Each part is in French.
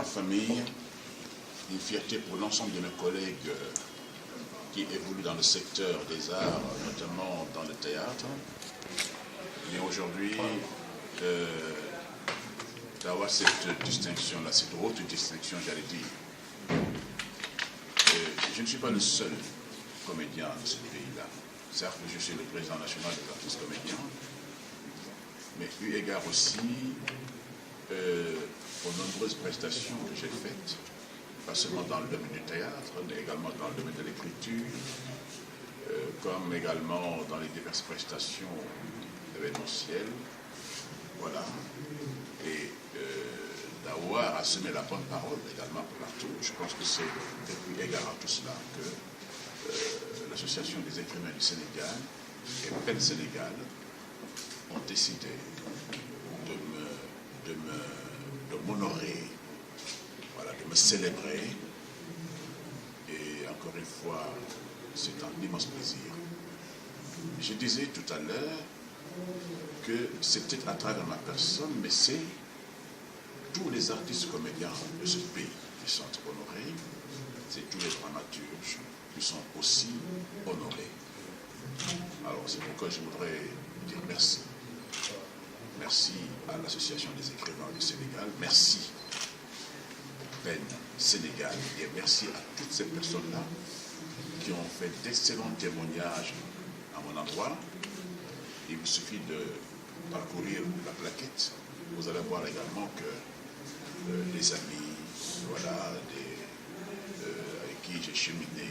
famille, une fierté pour l'ensemble de mes collègues qui évoluent dans le secteur des arts, notamment dans le théâtre. Mais aujourd'hui, d'avoir cette distinction-là, cette haute distinction, j'allais dire. Je ne suis pas le seul comédien de ce pays-là. Certes, je suis le président national des artistes comédiens, mais eu égard aussi aux nombreuses prestations que j'ai faites, pas seulement dans le domaine du théâtre, mais également dans le domaine de l'écriture, comme également dans les diverses prestations événementielles. Voilà. Et d'avoir assumé la bonne parole également partout. Je pense que c'est eu égard à tout cela que l'Association des écrivains du Sénégal et PEN Sénégal ont décidé de m'honorer, voilà, de me célébrer. Et encore une fois, c'est un immense plaisir. Je disais tout à l'heure que c'est peut-être à travers ma personne, mais c'est tous les artistes comédiens de ce pays qui sont honorés, c'est tous les dramaturges qui sont aussi honorés. Alors c'est pourquoi je voudrais dire merci. Merci à l'Association des écrivains du Sénégal, merci au PEN Sénégal et merci à toutes ces personnes-là qui ont fait d'excellents témoignages à mon endroit. Il vous suffit de parcourir la plaquette. Vous allez voir également que les amis, voilà, avec qui j'ai cheminé,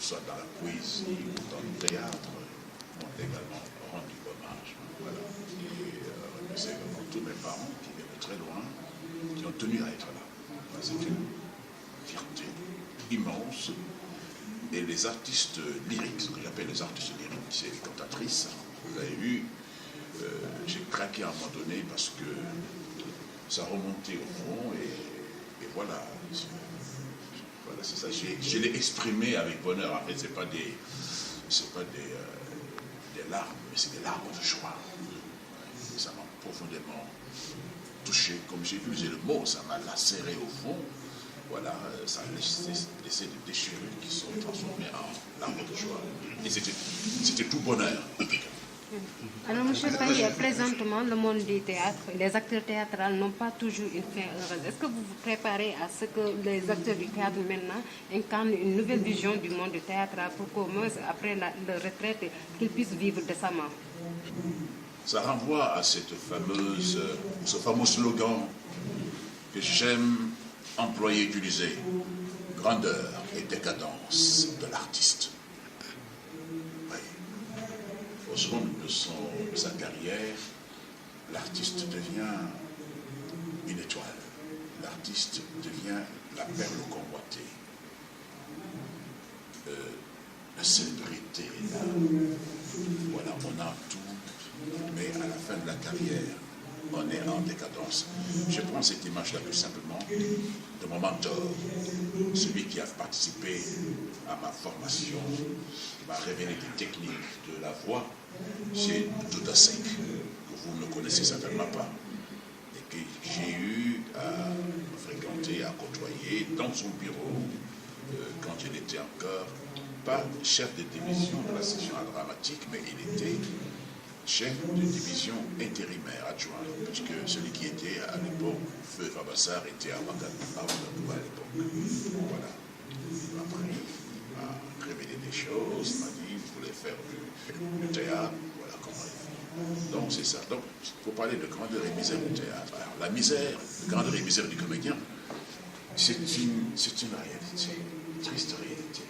soit dans la poésie ou dans le théâtre, m'ont également rendu hommage. Voilà. Et c'est également tous mes parents qui viennent de très loin, qui ont tenu à être là. C'est une fierté immense. Et les artistes lyriques, ce que j'appelle les artistes lyriques, c'est les cantatrices. Vous avez vu, j'ai craqué à un moment donné parce que ça remontait au fond et voilà. Voilà, c'est ça. Je l'ai exprimé avec bonheur. En fait, c'est pas des larmes, mais c'est des larmes de joie. Ça m'a profondément touché. Comme j'ai vu, j'ai le mot, ça m'a lacéré au fond. Voilà, ça a laissé des déchirures qui sont transformées en larmes de joie. Et c'était tout bonheur. Alors, M. Faye, présentement, le monde du théâtre, les acteurs théâtraux n'ont pas toujours une fin heureuse. Est-ce que vous vous préparez à ce que les acteurs du théâtre maintenant incarnent une nouvelle vision du monde du théâtre pour qu'au moins, après leur retraite, qu'ils puissent vivre décemment? Ça renvoie à ce fameux slogan que j'aime employer, utiliser: grandeur et décadence de l'artiste. Au sommet de sa carrière, l'artiste devient une étoile. L'artiste devient la perle convoitée. La célébrité est là. Voilà, on a tout, mais à la fin de la carrière, on est en décadence. Je prends cette image-là tout simplement de mon mentor, celui qui a participé à ma formation, qui m'a révélé des techniques de la voix, c'est Douda Seck, que vous ne connaissez certainement pas, et que j'ai eu à fréquenter, à côtoyer dans son bureau, quand il n'était encore pas chef de division de la section dramatique, mais il était chef de division intérimaire adjoint, puisque celui qui était à l'époque, Feu Fabassar, était à Ouagadougou à l'époque. Voilà. Après, il m'a révélé des choses, il m'a dit, vous voulez faire du théâtre, voilà comment. Donc c'est ça. Donc, pour parler de grandeur et misère du théâtre, alors, la misère, la grandeur et misère du comédien, c'est une réalité, une triste réalité.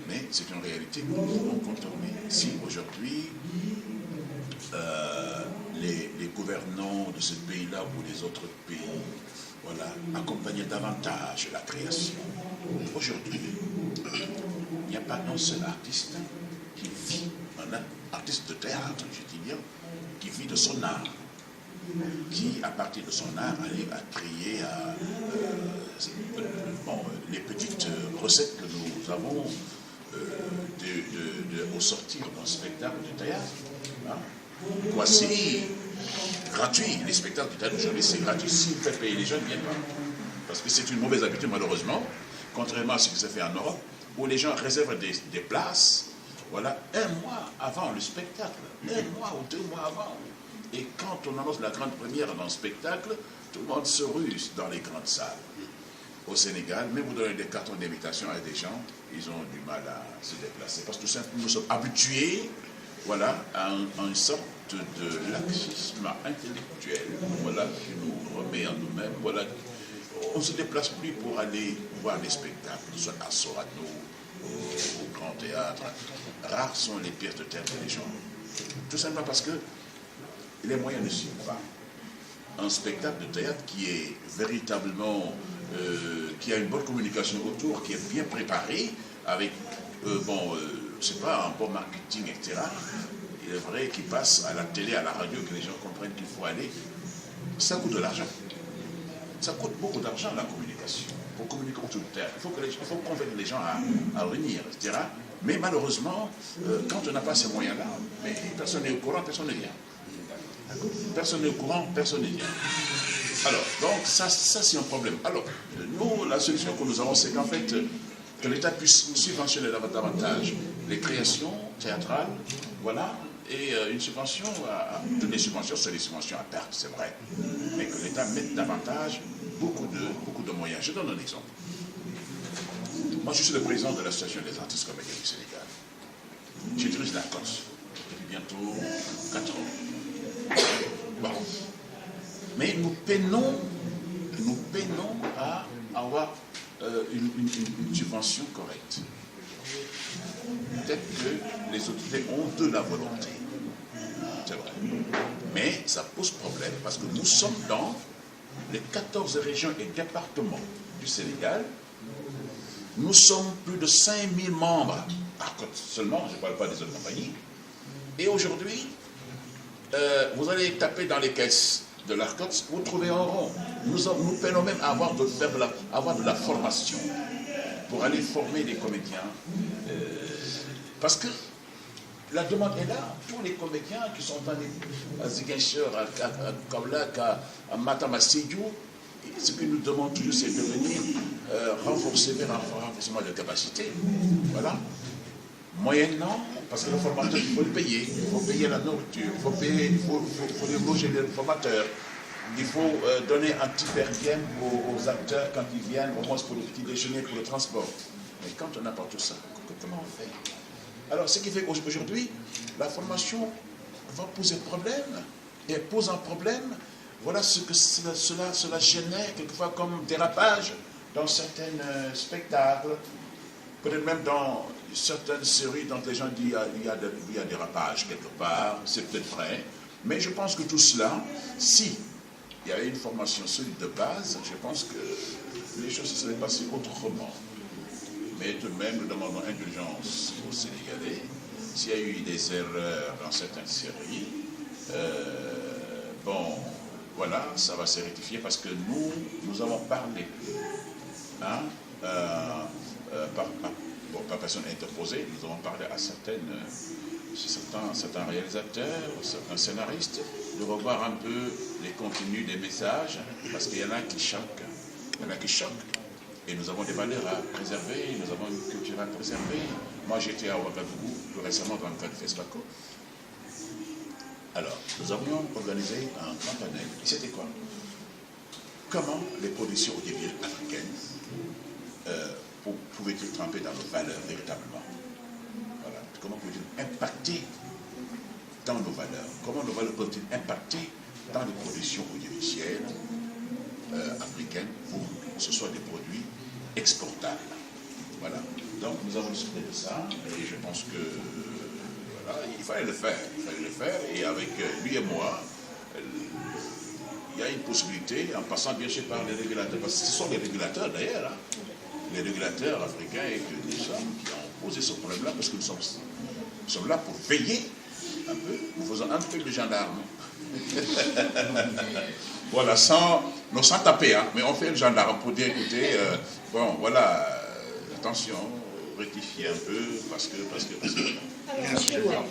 Mais c'est une réalité que nous pouvons contourner. Si aujourd'hui, les gouvernants de ce pays-là ou des autres pays, voilà, accompagnaient davantage la création. Aujourd'hui, il n'y a pas un seul artiste qui vit, un artiste de théâtre, je dis bien, qui vit de son art, qui, à partir de son art, arrive à créer les petites recettes que nous avons au sortir d'un spectacle de théâtre. Hein. Voici gratuit. Les spectacles du théâtre aujourd'hui, c'est gratuit. Si vous faites payer les gens, ils ne viennent pas. Parce que c'est une mauvaise habitude, malheureusement, contrairement à ce qui se fait en Europe, où les gens réservent des places, voilà, un mois avant le spectacle, un mois ou 2 mois avant. Et quand on annonce la grande première dans le spectacle, tout le monde se ruse dans les grandes salles. Au Sénégal, même vous donnez des cartons d'invitation à des gens, ils ont du mal à se déplacer. Parce que tout simplement, nous sommes habitués, voilà, à une sorte de laxisme intellectuel, voilà, qui nous remet en nous-mêmes, voilà. On ne se déplace plus pour aller voir des spectacles, soit à Sorano, au Grand Théâtre. Rares sont les pièces de théâtre des gens. Tout simplement parce que les moyens ne suivent pas. Un spectacle de théâtre qui est véritablement, qui a une bonne communication autour, qui est bien préparé, avec, je ne sais pas, un bon marketing, etc. Il est vrai qu'il passe à la télé, à la radio, que les gens comprennent qu'il faut aller. Ça coûte de l'argent. Ça coûte beaucoup d'argent, la communication. Pour communiquer autour du théâtre, il faut convaincre les gens à venir, etc. Mais malheureusement, quand on n'a pas ces moyens-là, personne n'est au courant, personne ne vient. Personne n'est au courant, personne ne vient. Alors, donc, ça c'est un problème. Alors, nous, la solution que nous avons, c'est qu'en fait, que l'État puisse subventionner davantage les créations théâtrales, voilà, et une subvention, toutes les subventions, c'est des subventions à perte, c'est vrai, mais que l'État mette davantage beaucoup de moyens. Je donne un exemple. Moi, je suis le président de l'association des artistes comédiens du Sénégal. Je dirige la Corse depuis bientôt 4 ans. Bon. Mais nous peinons à avoir une subvention correcte. Peut-être que les autorités ont de la volonté. C'est vrai. Mais ça pose problème parce que nous sommes dans les 14 régions et départements du Sénégal. Nous sommes plus de 5000 membres, seulement, je ne parle pas des autres compagnies. Et aujourd'hui, vous allez taper dans les caisses de l'ARCOT, vous trouvez un rond. Nous peinons même à avoir de la formation pour aller former des comédiens. Parce que la demande est là. Tous les comédiens qui sont à Ziguinchor, à Kaolack, à Matam, à Sédhiou, ce que nous demandons toujours, c'est de venir renforcer vers un renforcement de capacité. Voilà. Moyennant, parce que le formateur, il faut le payer. Il faut payer la nourriture, il faut loger les formateurs. Il faut donner un petit per diem aux acteurs quand ils viennent, au moins pour le petit déjeuner, pour le transport. Mais quand on n'a pas tout ça, comment on fait? Alors, ce qui fait qu'aujourd'hui, la formation va poser problème, et pose un problème. Voilà ce que cela génère quelquefois comme dérapage dans certains spectacles, peut-être même dans certaines séries dont les gens disent qu'il y a dérapage quelque part, c'est peut-être vrai. Mais je pense que tout cela, si il y avait une formation solide de base, je pense que les choses se seraient passées autrement. Mais tout de même, nous demandons indulgence aux Sénégalais. S'il y a eu des erreurs dans certaines séries, voilà, ça va se rectifier parce que nous avons parlé, hein, par personne interposée, nous avons parlé à certains réalisateurs, certains scénaristes, de revoir un peu les contenus des messages, parce qu'il y en a qui choquent. Et nous avons des valeurs à préserver, nous avons une culture à préserver. Moi, j'étais à Ouagadougou plus récemment dans le cadre de FESPACO. Alors, nous avions organisé un grand panel. Et c'était quoi? Comment les productions audiovisuelles africaines pouvaient-ils tremper dans nos valeurs véritablement? Voilà. Comment pouvaient-ils impacter dans nos valeurs? Comment nos valeurs peuvent-ils impacter dans les productions audiovisuelles africaines pour que ce soit des produits exportables? Voilà. Donc nous avons discuté de ça et je pense que voilà, il fallait le faire. Et avec lui et moi, il y a une possibilité, en passant bien sûr par les régulateurs, parce que ce sont les régulateurs d'ailleurs, hein, les régulateurs africains et que des gens qui ont posé ce problème-là, parce que nous sommes là pour veiller un peu, nous faisons un peu de gendarme. Voilà, sans taper, hein, mais on fait le gendarme pour dire, écoutez, bon, voilà, attention, rectifier un peu, parce que... Bien sûr.